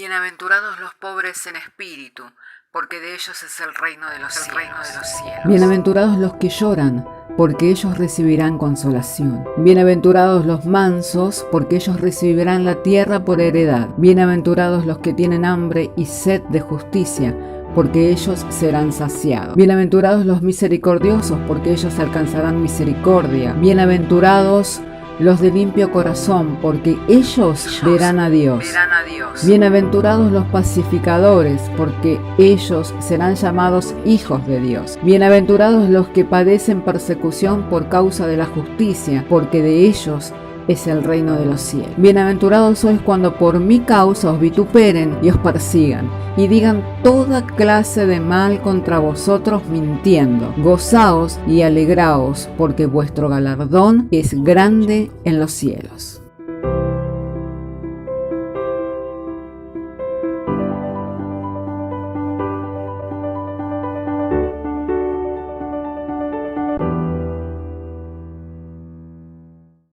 Bienaventurados los pobres en espíritu, porque de ellos es el reino de los cielos. Bienaventurados los que lloran, porque ellos recibirán consolación. Bienaventurados los mansos, porque ellos recibirán la tierra por heredad. Bienaventurados los que tienen hambre y sed de justicia, porque ellos serán saciados. Bienaventurados los misericordiosos, porque ellos alcanzarán misericordia. Bienaventurados los de limpio corazón, porque ellos verán a Dios. Bienaventurados los pacificadores, porque ellos serán llamados hijos de Dios. Bienaventurados los que padecen persecución por causa de la justicia, porque de ellos es el reino de los cielos. Bienaventurados sois cuando por mi causa os vituperen y os persigan, y digan toda clase de mal contra vosotros mintiendo. Gozaos y alegraos, porque vuestro galardón es grande en los cielos.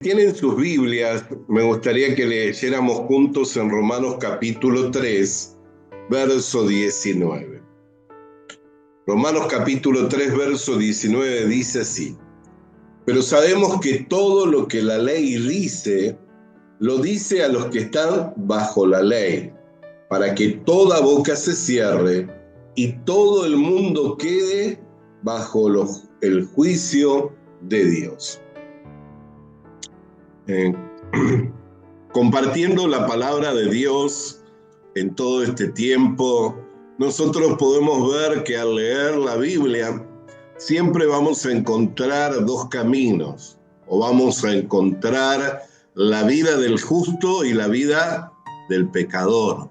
Tienen sus Biblias, me gustaría que leyéramos juntos en Romanos capítulo 3, verso 19. Romanos capítulo 3, verso 19 dice así: pero sabemos que todo lo que la ley dice, lo dice a los que están bajo la ley, para que toda boca se cierre y todo el mundo quede bajo el juicio de Dios. Compartiendo la palabra de Dios en todo este tiempo, nosotros podemos ver que al leer la Biblia siempre vamos a encontrar dos caminos, o vamos a encontrar la vida del justo y la vida del pecador.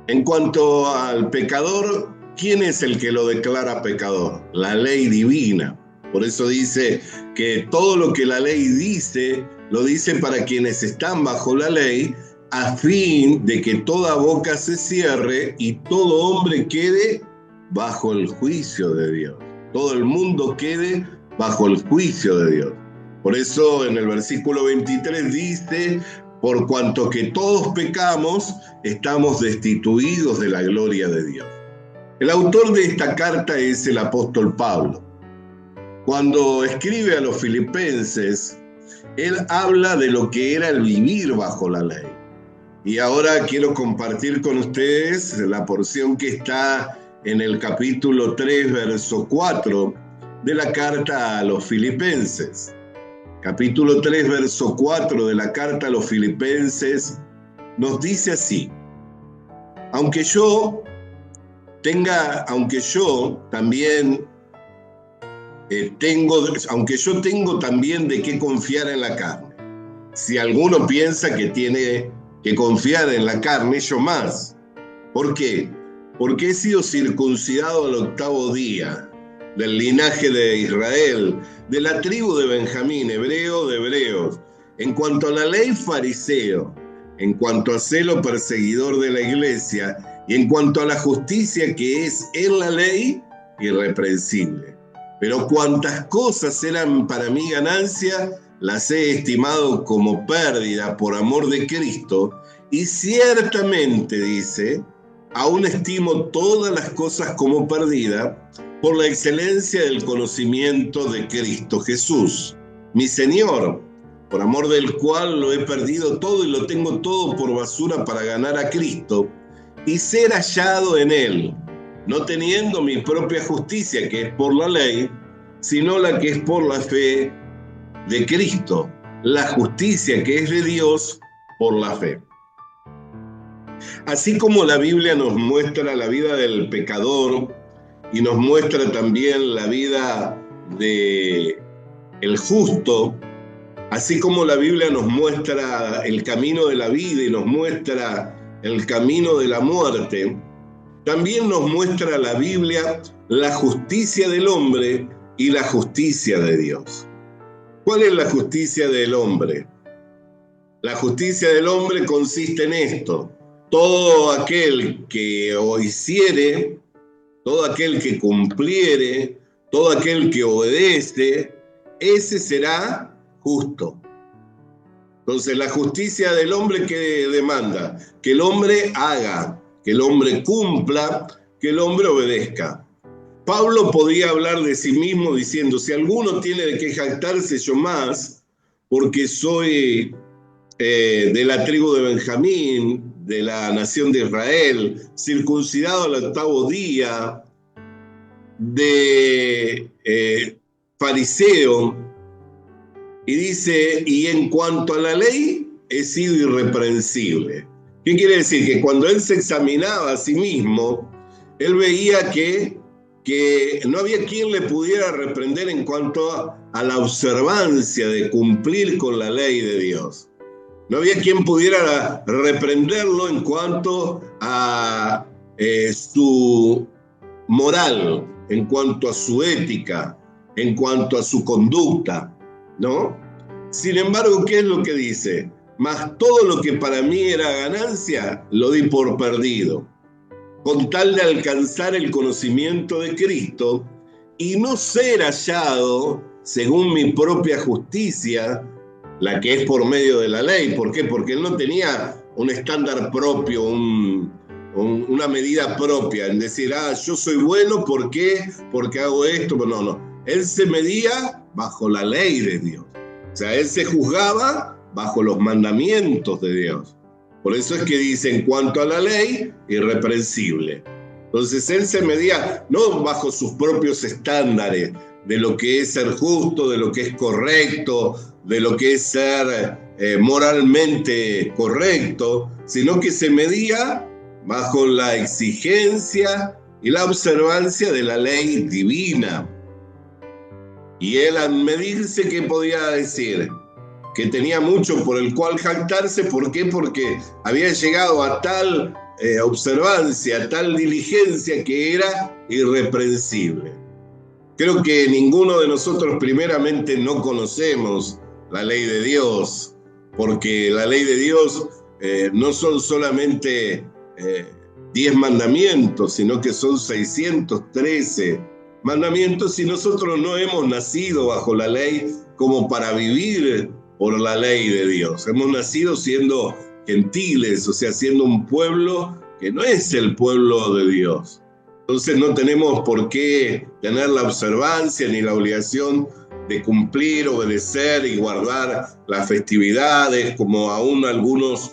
En cuanto al pecador, ¿quién es el que lo declara pecador? La ley divina. Por eso dice que todo lo que la ley dice, lo dice para quienes están bajo la ley, a fin de que toda boca se cierre y todo hombre quede bajo el juicio de Dios. Todo el mundo quede bajo el juicio de Dios. Por eso en el versículo 23 dice: por cuanto que todos pecamos, estamos destituidos de la gloria de Dios. El autor de esta carta es el apóstol Pablo. Cuando escribe a los filipenses, él habla de lo que era el vivir bajo la ley. Y ahora quiero compartir con ustedes la porción que está en el capítulo 3, verso 4 de la carta a los filipenses. Capítulo 3, verso 4 de la carta a los filipenses nos dice así: aunque yo tengo también de qué confiar en la carne. Si alguno piensa que tiene que confiar en la carne, yo más. ¿Por qué? Porque he sido circuncidado al 8º día, del linaje de Israel, de la tribu de Benjamín, hebreo de hebreos. En cuanto a la ley, fariseo. En cuanto a celo, perseguidor de la iglesia. Y en cuanto a la justicia que es en la ley, irreprensible. Pero cuantas cosas eran para mí ganancia, las he estimado como pérdida por amor de Cristo, y ciertamente, dice, aún estimo todas las cosas como perdida por la excelencia del conocimiento de Cristo Jesús, mi Señor, por amor del cual lo he perdido todo y lo tengo todo por basura para ganar a Cristo y ser hallado en Él, no teniendo mi propia justicia, que es por la ley, sino la que es por la fe de Cristo, la justicia que es de Dios por la fe. Así como la Biblia nos muestra la vida del pecador y nos muestra también la vida del justo, así como la Biblia nos muestra el camino de la vida y nos muestra el camino de la muerte, también nos muestra la Biblia la justicia del hombre y la justicia de Dios. ¿Cuál es la justicia del hombre? La justicia del hombre consiste en esto: todo aquel que hiciere, todo aquel que cumpliere, todo aquel que obedece, ese será justo. Entonces, la justicia del hombre que demanda que el hombre haga, que el hombre cumpla, que el hombre obedezca. Pablo podía hablar de sí mismo diciendo, si alguno tiene de qué jactarse, yo más, porque soy de la tribu de Benjamín, de la nación de Israel, circuncidado al 8º día, de fariseo, y dice, y en cuanto a la ley, he sido irreprensible. ¿Qué quiere decir? Que cuando él se examinaba a sí mismo, él veía que no había quien le pudiera reprender en cuanto a la observancia de cumplir con la ley de Dios. No había quien pudiera reprenderlo en cuanto a su moral, en cuanto a su ética, en cuanto a su conducta, ¿no? Sin embargo, ¿qué es lo que dice? Mas todo lo que para mí era ganancia, lo di por perdido, con tal de alcanzar el conocimiento de Cristo y no ser hallado según mi propia justicia, la que es por medio de la ley. ¿Por qué? Porque él no tenía un estándar propio, una medida propia, en decir, yo soy bueno, ¿por qué? Porque hago esto. No. Él se medía bajo la ley de Dios. O sea, él se juzgaba bajo los mandamientos de Dios. Por eso es que dice, en cuanto a la ley, irreprensible. Entonces él se medía no bajo sus propios estándares de lo que es ser justo, de lo que es correcto, de lo que es ser moralmente correcto, sino que se medía bajo la exigencia y la observancia de la ley divina. Y él al medirse, ¿qué podía decir? Que tenía mucho por el cual jactarse. ¿Por qué? Porque había llegado a tal observancia, a tal diligencia que era irreprensible. Creo que ninguno de nosotros primeramente no conocemos la ley de Dios, porque la ley de Dios no son solamente 10 mandamientos, sino que son 613 mandamientos, y nosotros no hemos nacido bajo la ley como para vivir por la ley de Dios. Hemos nacido siendo gentiles, o sea, siendo un pueblo que no es el pueblo de Dios. Entonces no tenemos por qué tener la observancia ni la obligación de cumplir, obedecer y guardar las festividades, como aún algunos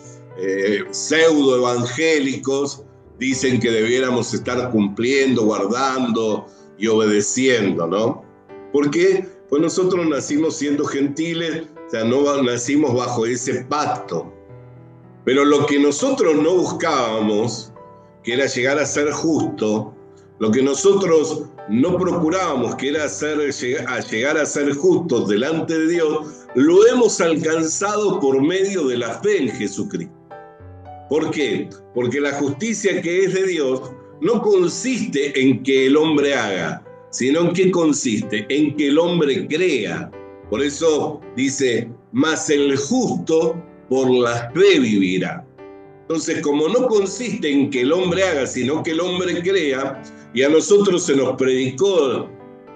pseudo evangélicos dicen que debiéramos estar cumpliendo, guardando y obedeciendo, ¿no? ¿Por qué? Pues nosotros nacimos siendo gentiles, o sea, no nacimos bajo ese pacto. Pero lo que nosotros no buscábamos, que era llegar a ser justo, lo que nosotros no procurábamos, que era llegar a ser justos delante de Dios, lo hemos alcanzado por medio de la fe en Jesucristo. ¿Por qué? Porque la justicia que es de Dios no consiste en que el hombre haga, sino en qué consiste, en que el hombre crea. Por eso dice, mas el justo por la fe vivirá. Entonces, como no consiste en que el hombre haga, sino que el hombre crea, y a nosotros se nos predicó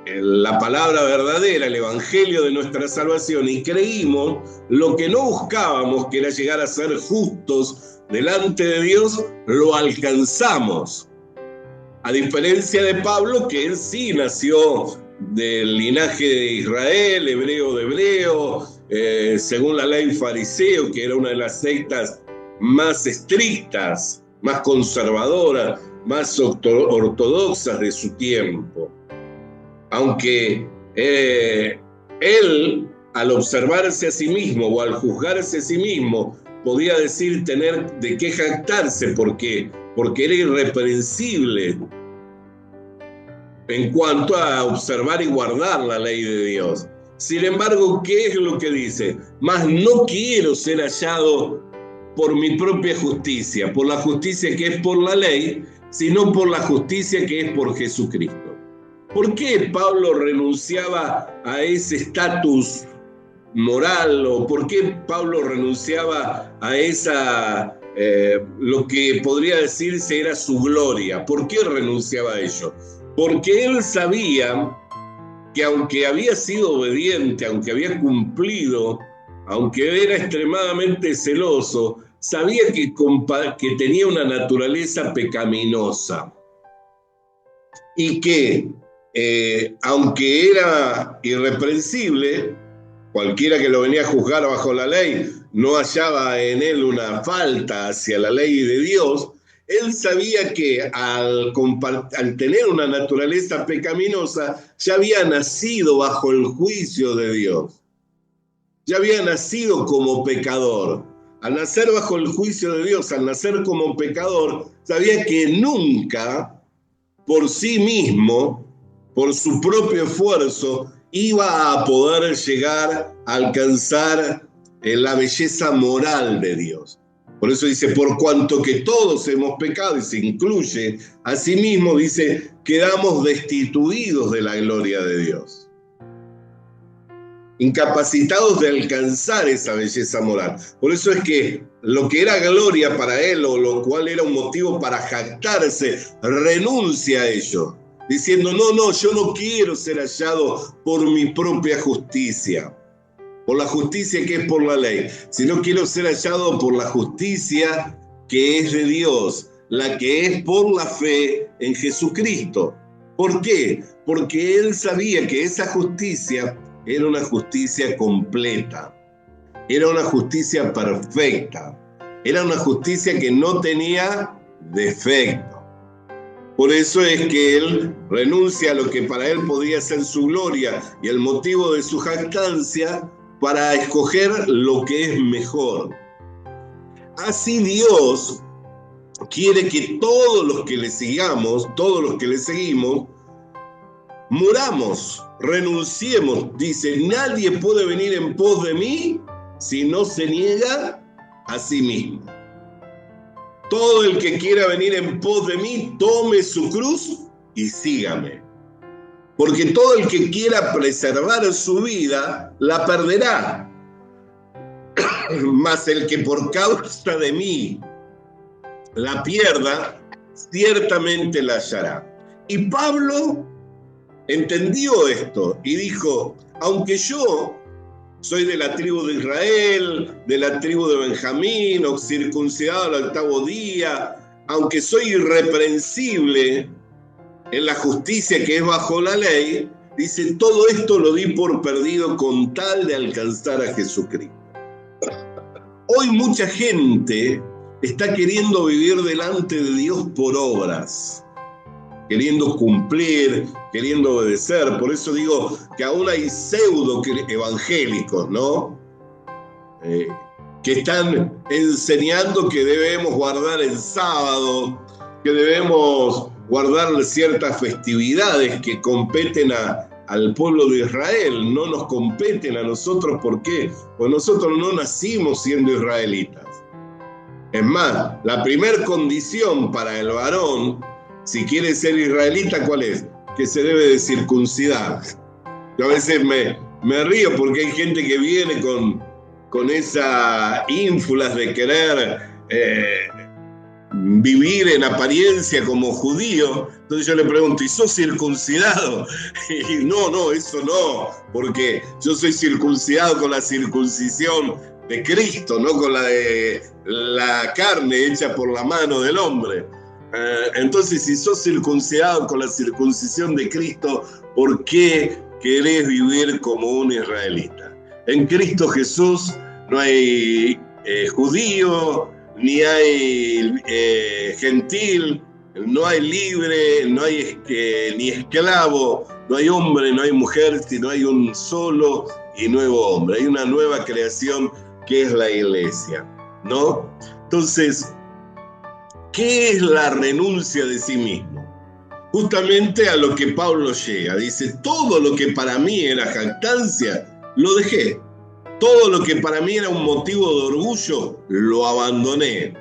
la palabra verdadera, el evangelio de nuestra salvación, y creímos, lo que no buscábamos, que era llegar a ser justos delante de Dios, lo alcanzamos. A diferencia de Pablo, que él sí nació del linaje de Israel, hebreo de hebreo, según la ley fariseo, que era una de las sectas más estrictas, más conservadoras, más ortodoxas de su tiempo. Aunque él, al observarse a sí mismo o al juzgarse a sí mismo, podía decir tener de qué jactarse, porque era irreprensible en cuanto a observar y guardar la ley de Dios. Sin embargo, ¿qué es lo que dice? Mas no quiero ser hallado por mi propia justicia, por la justicia que es por la ley, sino por la justicia que es por Jesucristo. ¿Por qué Pablo renunciaba a ese estatus moral, o por qué Pablo renunciaba a esa, lo que podría decirse era su gloria? ¿Por qué renunciaba a ello? Porque él sabía que aunque había sido obediente, aunque había cumplido aunque era extremadamente celoso, sabía que tenía una naturaleza pecaminosa y que, aunque era irreprensible, cualquiera que lo venía a juzgar bajo la ley no hallaba en él una falta hacia la ley de Dios. Él sabía que al tener una naturaleza pecaminosa ya había nacido bajo el juicio de Dios. Ya había nacido como pecador. Al nacer bajo el juicio de Dios, al nacer como pecador, sabía que nunca por sí mismo, por su propio esfuerzo, iba a poder llegar a alcanzar la belleza moral de Dios. Por eso dice, por cuanto que todos hemos pecado, y se incluye a sí mismo, dice, quedamos destituidos de la gloria de Dios. Incapacitados de alcanzar esa belleza moral. Por eso es que lo que era gloria para él, o lo cual era un motivo para jactarse, renuncia a ello, diciendo, no, yo no quiero ser hallado por mi propia justicia, por la justicia que es por la ley, sino quiero ser hallado por la justicia que es de Dios, la que es por la fe en Jesucristo. ¿Por qué? Porque él sabía que esa justicia era una justicia completa, era una justicia perfecta, era una justicia que no tenía defecto. Por eso es que él renuncia a lo que para él podía ser su gloria y el motivo de su jactancia para escoger lo que es mejor. Así Dios quiere que todos los que le sigamos, todos los que le seguimos, muramos, renunciemos. Dice, nadie puede venir en pos de mí si no se niega a sí mismo. Todo el que quiera venir en pos de mí, tome su cruz y sígame. Porque todo el que quiera preservar su vida, la perderá. Mas el que por causa de mí la pierda, ciertamente la hallará. Y Pablo entendió esto y dijo, aunque yo soy de la tribu de Israel, de la tribu de Benjamín, o circuncidado al 8º día, aunque soy irreprensible en la justicia que es bajo la ley, dice, todo esto lo di por perdido con tal de alcanzar a Jesucristo. Hoy mucha gente está queriendo vivir delante de Dios por obras, queriendo cumplir, queriendo obedecer. Por eso digo que aún hay pseudo evangélicos, ¿no? Que están enseñando que debemos guardar el sábado, que debemos guardar ciertas festividades que competen al pueblo de Israel, no nos competen a nosotros. ¿Por qué? Pues nosotros no nacimos siendo israelitas. Es más, la primera condición para el varón, si quiere ser israelita, ¿cuál es? Que se debe de circuncidar. Yo a veces me río porque hay gente que viene con esa ínfulas de querer vivir en apariencia como judío. Entonces yo le pregunto, ¿y sos circuncidado? Y no, eso no, porque yo soy circuncidado con la circuncisión de Cristo, no con la de la carne hecha por la mano del hombre. Entonces, si sos circuncidado con la circuncisión de Cristo, ¿por qué querés vivir como un israelita? En Cristo Jesús no hay judío, ni hay gentil, no hay libre, no hay ni esclavo, no hay hombre, no hay mujer, sino hay un solo y nuevo hombre. Hay una nueva creación que es la iglesia, ¿no? Entonces, ¿qué es la renuncia de sí mismo? Justamente a lo que Pablo llega. Dice, todo lo que para mí era jactancia, lo dejé. Todo lo que para mí era un motivo de orgullo, lo abandoné.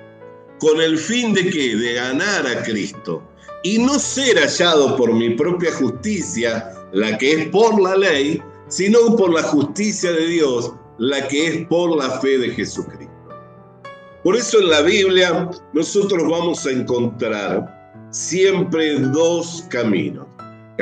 ¿Con el fin de qué? De ganar a Cristo. Y no ser hallado por mi propia justicia, la que es por la ley, sino por la justicia de Dios, la que es por la fe de Jesucristo. Por eso en la Biblia nosotros vamos a encontrar siempre dos caminos.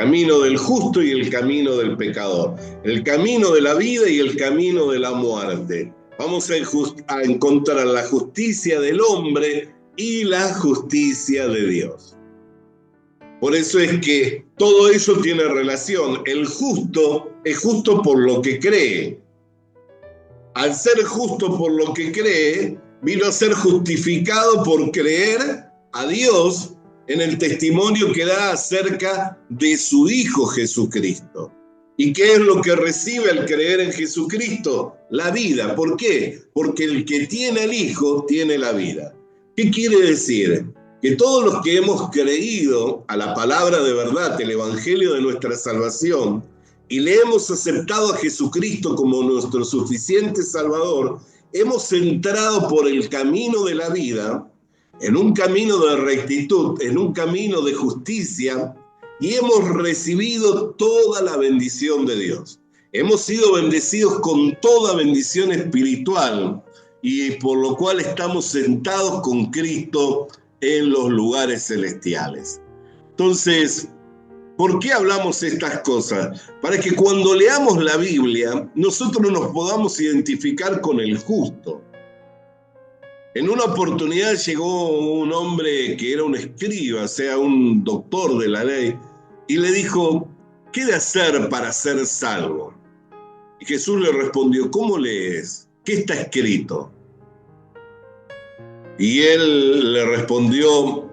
camino del justo y el camino del pecador, el camino de la vida y el camino de la muerte. Vamos a encontrar la justicia del hombre y la justicia de Dios. Por eso es que todo eso tiene relación. El justo es justo por lo que cree. Al ser justo por lo que cree, vino a ser justificado por creer a Dios en el testimonio que da acerca de su Hijo Jesucristo. ¿Y qué es lo que recibe al creer en Jesucristo? La vida. ¿Por qué? Porque el que tiene al Hijo tiene la vida. ¿Qué quiere decir? Que todos los que hemos creído a la palabra de verdad, el Evangelio de nuestra salvación, y le hemos aceptado a Jesucristo como nuestro suficiente Salvador, hemos entrado por el camino de la vida, en un camino de rectitud, en un camino de justicia, y hemos recibido toda la bendición de Dios. Hemos sido bendecidos con toda bendición espiritual, y por lo cual estamos sentados con Cristo en los lugares celestiales. Entonces, ¿por qué hablamos estas cosas? Para que cuando leamos la Biblia, nosotros nos podamos identificar con el justo. En una oportunidad llegó un hombre que era un escriba, o sea, un doctor de la ley, y le dijo, ¿qué he de hacer para ser salvo? Y Jesús le respondió, ¿cómo lees? ¿Qué está escrito? Y él le respondió,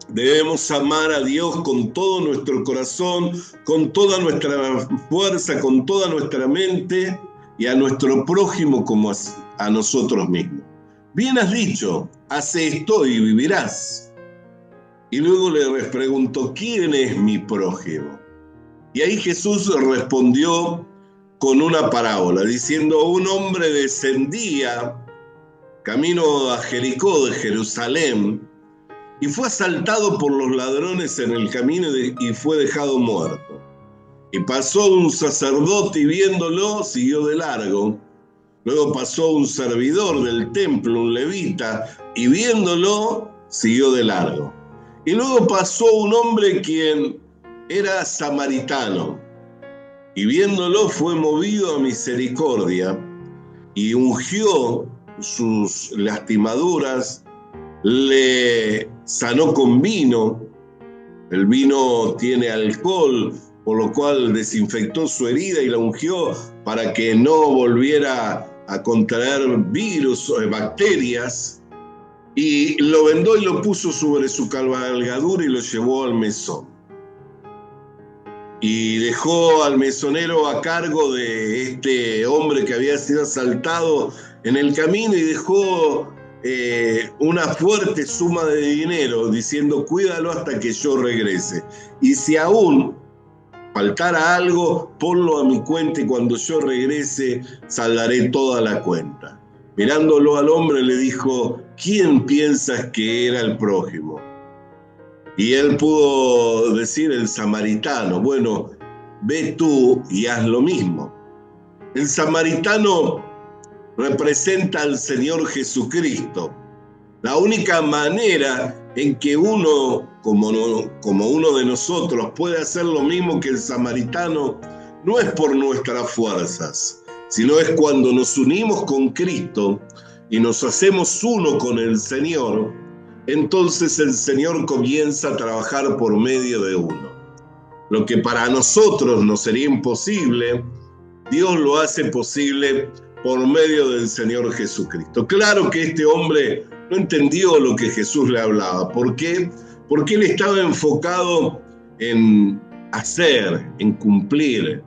debemos amar a Dios con todo nuestro corazón, con toda nuestra fuerza, con toda nuestra mente y a nuestro prójimo como a nosotros mismos. Bien has dicho, haz esto y vivirás. Y luego le preguntó, ¿quién es mi prójimo? Y ahí Jesús respondió con una parábola, diciendo, un hombre descendía camino a Jericó de Jerusalén, y fue asaltado por los ladrones en el camino y fue dejado muerto. Y pasó un sacerdote y viéndolo, siguió de largo. Luego pasó un servidor del templo, un levita, y viéndolo, siguió de largo. Y luego pasó un hombre quien era samaritano, y viéndolo fue movido a misericordia, y ungió sus lastimaduras, le sanó con vino. El vino tiene alcohol, por lo cual desinfectó su herida y la ungió para que no volviera a contraer virus o bacterias. Y lo vendó y lo puso sobre su cabalgadura y lo llevó al mesón. Y dejó al mesonero a cargo de este hombre que había sido asaltado en el camino y dejó una fuerte suma de dinero diciendo, cuídalo hasta que yo regrese. Y si aún faltara algo, ponlo a mi cuenta y cuando yo regrese saldaré toda la cuenta. Mirándolo al hombre le dijo, ¿quién piensas que era el prójimo? Y él pudo decir, el samaritano. Bueno, ve tú y haz lo mismo. El samaritano representa al Señor Jesucristo. La única manera en que uno, como uno de nosotros, puede hacer lo mismo que el samaritano, no es por nuestras fuerzas, sino es cuando nos unimos con Cristo y nos hacemos uno con el Señor, entonces el Señor comienza a trabajar por medio de uno. Lo que para nosotros nos sería imposible, Dios lo hace posible por medio del Señor Jesucristo. Claro que este hombre no entendió lo que Jesús le hablaba. ¿Por qué? Porque él estaba enfocado en hacer, en cumplir.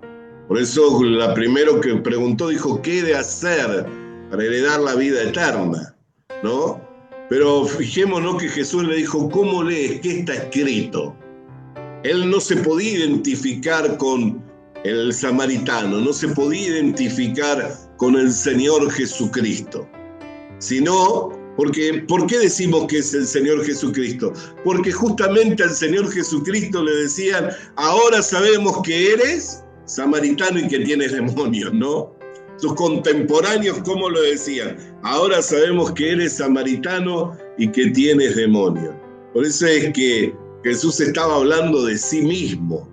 Por eso la primero que preguntó dijo, ¿qué he de hacer para heredar la vida eterna? ¿No? Pero fijémonos que Jesús le dijo, ¿cómo lees? ¿Qué está escrito? Él no se podía identificar con el samaritano, no se podía identificar con el Señor Jesucristo, sino porque, ¿por qué decimos que es el Señor Jesucristo? Porque justamente al Señor Jesucristo le decían, ahora sabemos que eres samaritano y que tienes demonios, ¿no? Sus contemporáneos, ¿cómo lo decían? Ahora sabemos que eres samaritano y que tienes demonios. Por eso es que Jesús estaba hablando de sí mismo.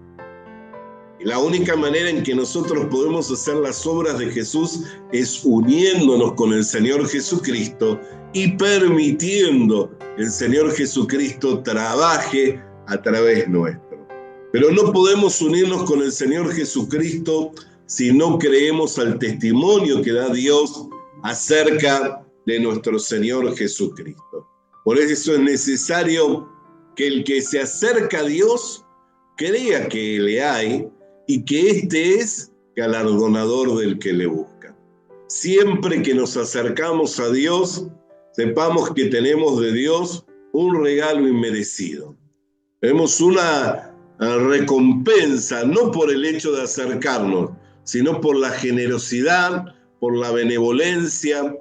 Y la única manera en que nosotros podemos hacer las obras de Jesús es uniéndonos con el Señor Jesucristo y permitiendo que el Señor Jesucristo trabaje a través nuestro. Pero no podemos unirnos con el Señor Jesucristo si no creemos al testimonio que da Dios acerca de nuestro Señor Jesucristo. Por eso es necesario que el que se acerca a Dios crea que le hay y que éste es galardonador del que le busca. Siempre que nos acercamos a Dios, sepamos que tenemos de Dios un regalo inmerecido. Tenemos una recompensa, no por el hecho de acercarnos, sino por la generosidad, por la benevolencia,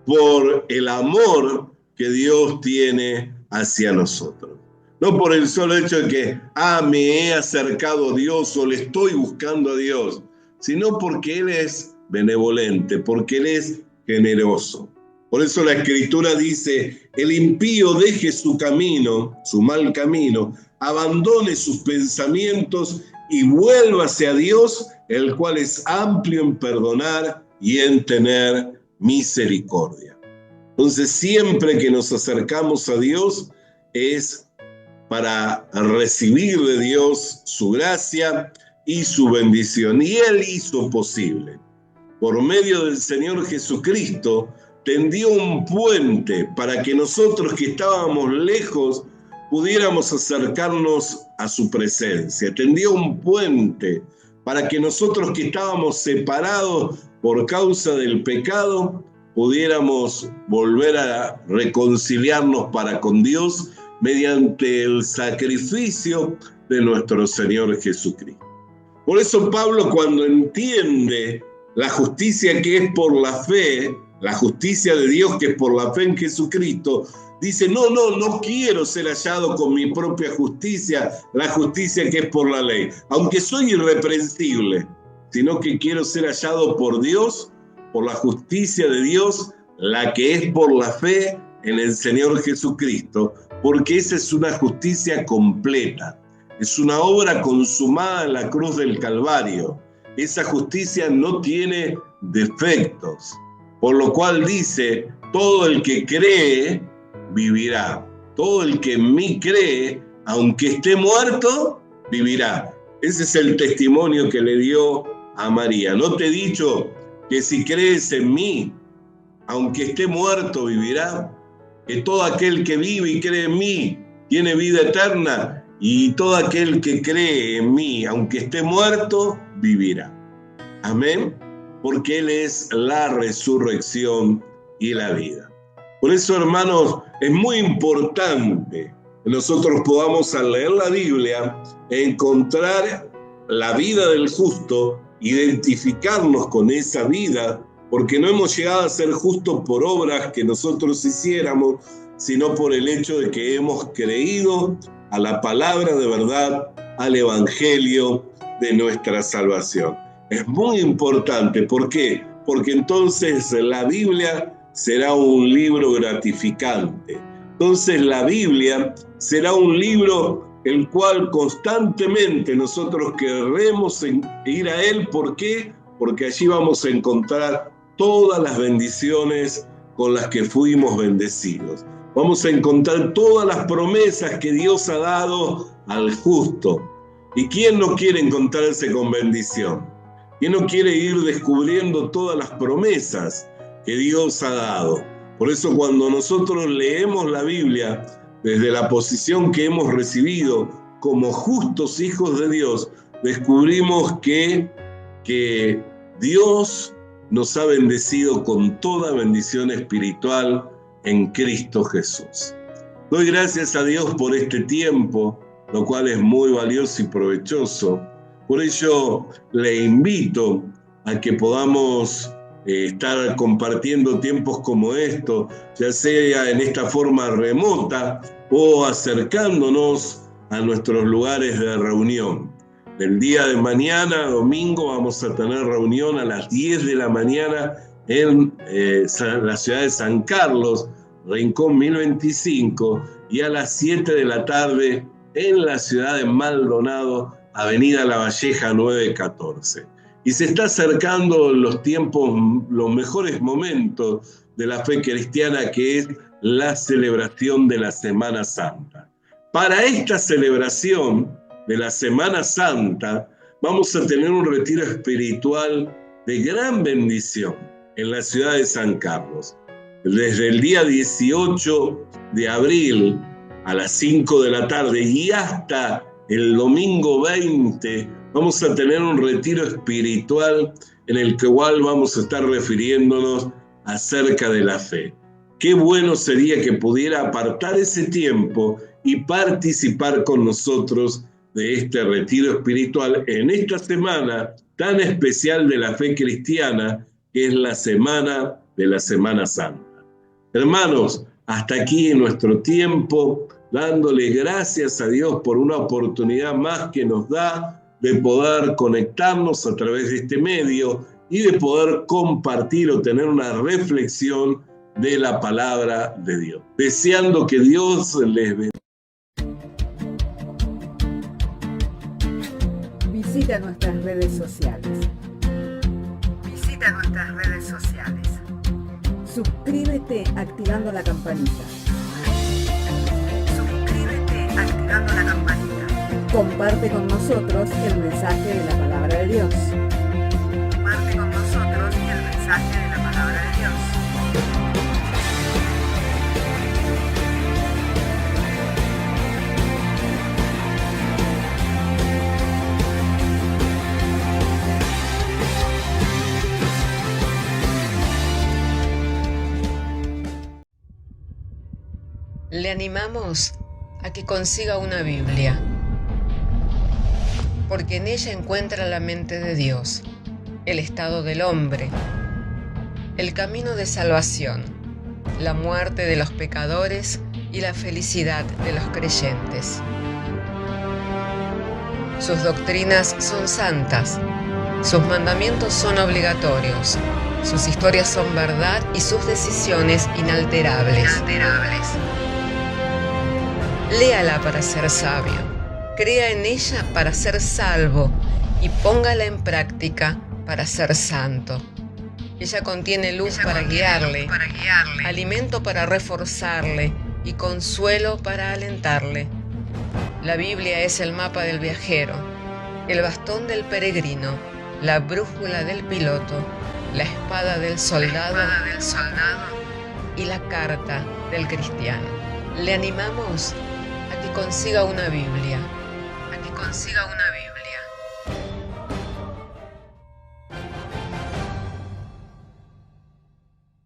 por el amor que Dios tiene hacia nosotros. No por el solo hecho de que, me he acercado a Dios o le estoy buscando a Dios, sino porque Él es benevolente, porque Él es generoso. Por eso la Escritura dice, el impío deje su camino, su mal camino, abandone sus pensamientos y vuélvase a Dios, el cual es amplio en perdonar y en tener misericordia. Entonces, siempre que nos acercamos a Dios es para recibir de Dios su gracia y su bendición. Y Él hizo posible. Por medio del Señor Jesucristo, tendió un puente para que nosotros que estábamos lejos pudiéramos acercarnos a su presencia. Tendió un puente para que nosotros que estábamos separados por causa del pecado pudiéramos volver a reconciliarnos para con Dios mediante el sacrificio de nuestro Señor Jesucristo. Por eso Pablo, cuando entiende la justicia que es por la fe, la justicia de Dios que es por la fe en Jesucristo, dice, no quiero ser hallado con mi propia justicia, la justicia que es por la ley, aunque soy irreprensible, sino que quiero ser hallado por Dios, por la justicia de Dios, la que es por la fe en el Señor Jesucristo, porque esa es una justicia completa, es una obra consumada en la cruz del Calvario. Esa justicia no tiene defectos, por lo cual dice, todo el que cree vivirá, todo el que en mí cree, aunque esté muerto, vivirá. Ese es el testimonio que le dio a María. ¿No te he dicho que si crees en mí, aunque esté muerto, vivirá? Que todo aquel que vive y cree en mí tiene vida eterna, y todo aquel que cree en mí, aunque esté muerto, vivirá. Amén. Porque Él es la resurrección y la vida. Por eso, hermanos, es muy importante que nosotros podamos, al leer la Biblia, encontrar la vida del justo, identificarnos con esa vida, porque no hemos llegado a ser justos por obras que nosotros hiciéramos, sino por el hecho de que hemos creído a la palabra de verdad, al evangelio de nuestra salvación. Es muy importante. ¿Por qué? Porque entonces la Biblia será un libro gratificante. Entonces la Biblia será un libro el cual constantemente nosotros querremos ir a él. ¿Por qué? Porque allí vamos a encontrar todas las bendiciones con las que fuimos bendecidos. Vamos a encontrar todas las promesas que Dios ha dado al justo. ¿Y quién no quiere encontrarse con bendición? ¿Quién no quiere ir descubriendo todas las promesas que Dios ha dado? Por eso cuando nosotros leemos la Biblia desde la posición que hemos recibido como justos hijos de Dios, descubrimos que Dios nos ha bendecido con toda bendición espiritual en Cristo Jesús. Doy gracias a Dios por este tiempo, lo cual es muy valioso y provechoso. Por ello le invito a que podamos estar compartiendo tiempos como estos, ya sea en esta forma remota o acercándonos a nuestros lugares de reunión. El día de mañana, domingo, vamos a tener reunión a las 10 de la mañana en la ciudad de San Carlos, Rincón 1025, y a las 7 de la tarde en la ciudad de Maldonado, Avenida La Valleja 914. Y se está acercando los tiempos, los mejores momentos de la fe cristiana, que es la celebración de la Semana Santa. Para esta celebración de la Semana Santa vamos a tener un retiro espiritual de gran bendición en la ciudad de San Carlos. Desde el día 18 de abril a las 5 de la tarde y hasta el domingo 20 vamos a tener un retiro espiritual en el cual vamos a estar refiriéndonos acerca de la fe. Qué bueno sería que pudiera apartar ese tiempo y participar con nosotros de este retiro espiritual en esta semana tan especial de la fe cristiana, que es la semana de la Semana Santa. Hermanos, hasta aquí nuestro tiempo, dándole gracias a Dios por una oportunidad más que nos da de poder conectarnos a través de este medio y de poder compartir o tener una reflexión de la palabra de Dios. Deseando que Dios les bendiga. Visita nuestras redes sociales. Visita nuestras redes sociales. Suscríbete activando la campanita. Suscríbete activando la campanita. Comparte con nosotros el mensaje de la palabra de Dios. Comparte con nosotros el mensaje de la palabra de Dios. Le animamos a que consiga una Biblia, porque en ella encuentra la mente de Dios, el estado del hombre, el camino de salvación, la muerte de los pecadores y la felicidad de los creyentes. Sus doctrinas son santas, sus mandamientos son obligatorios, sus historias son verdad y sus decisiones inalterables. Léala para ser sabio, crea en ella para ser salvo y póngala en práctica para ser santo. Ella contiene luz para guiarle, alimento para reforzarle y consuelo para alentarle. La Biblia es el mapa del viajero, el bastón del peregrino, la brújula del piloto, la espada del soldado y la carta del cristiano. Le animamos a que consiga una Biblia,